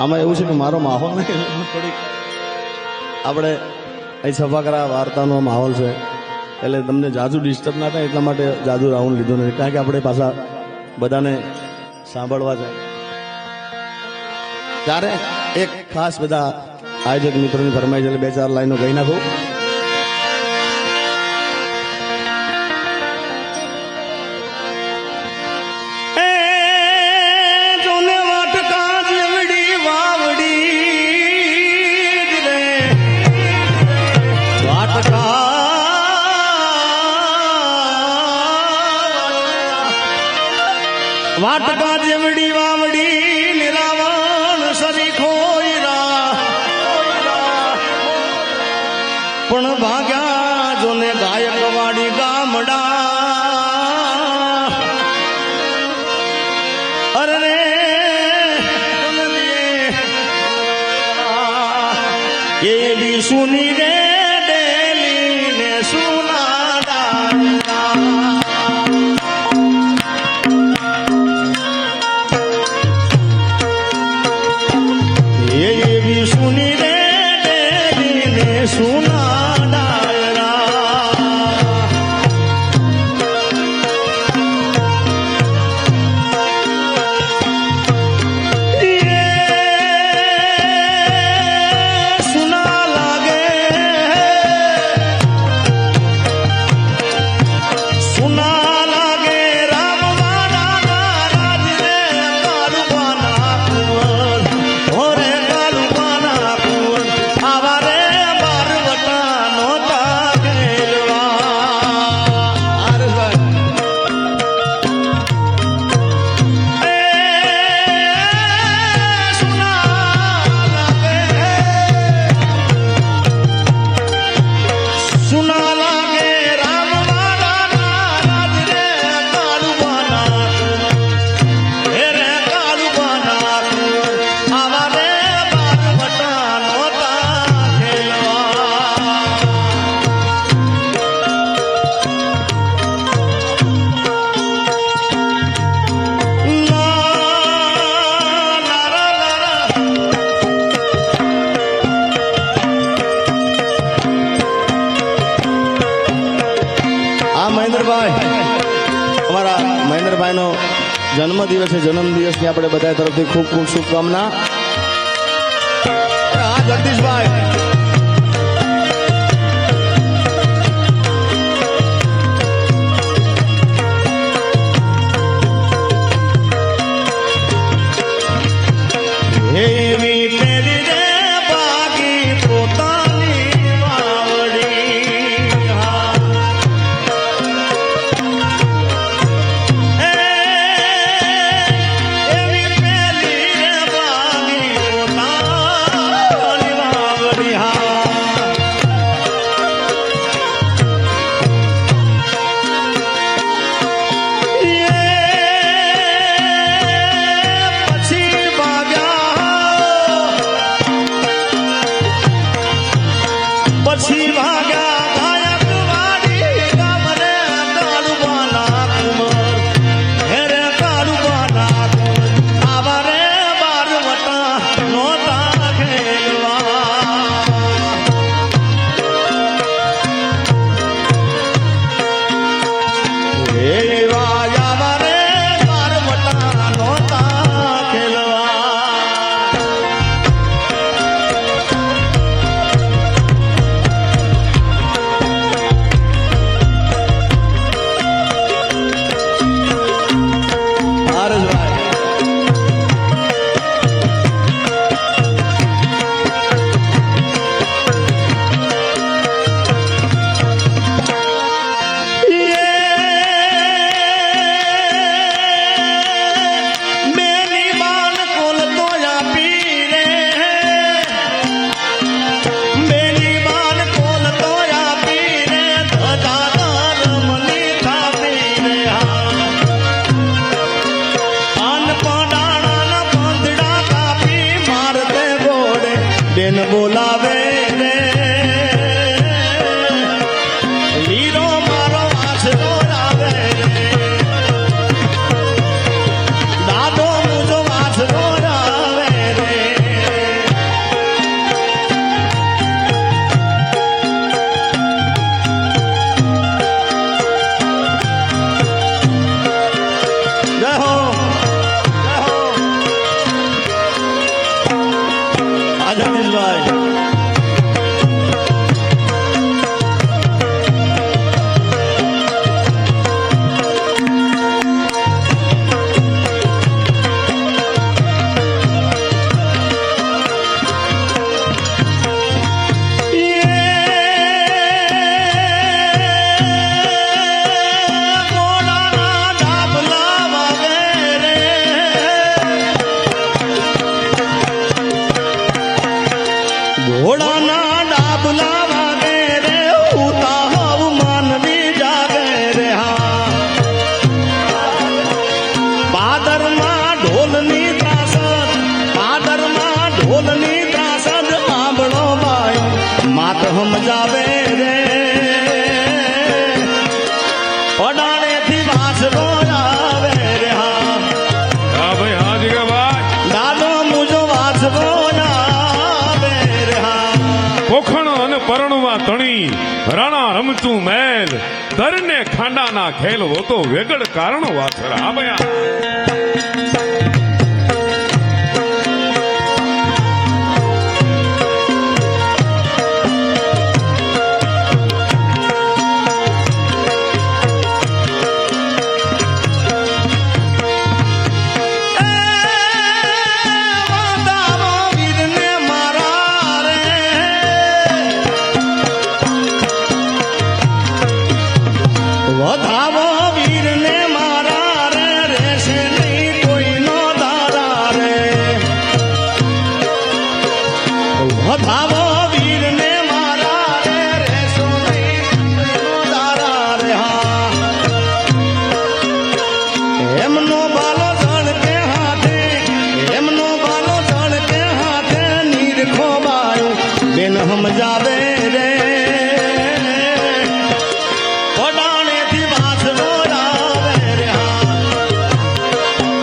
આમાં એવું છે કે મારો માહોલ નહીં થોડીક આપણે અહીં સભાકરા વાર્તાનો માહોલ છે એટલે તમને જાજુ ડિસ્ટર્બ ના થાય એટલા માટે જાજુ રાઉન્ડ લીધો નથી કારણ કે આપણે પાછા બધાને સાંભળવા છે ત્યારે એક ખાસ બધા આયોજક મિત્રોની ફરમાઈ છે એટલે 2-4 લાઈનો ગઈ નાખું. વાટકા જેવડી વાવડી નિરાવણ સરી ખોઈરા પણ ભાગ્યા જોને ગાયક વાડી ગામડા અરે રે એવી સુની રે ડેલી ને સુના સુની રે ડેલીને સુના ડાયરા સુના લાગે સુના લાગે રામવાના રાજ રે કારુવાના કુંવર ઓરે અમારા મહેન્દ્રભાઈનો જન્મદિવસ છે જન્મદિવસની આપણે બધા તરફથી ખૂબ ખૂબ શુભકામના. હા જગદીશભાઈ તણી રાણા રમચું મેલ તરને ખાંડાના ખેલ હોતો વેગળ કારણો વાછરા ભયા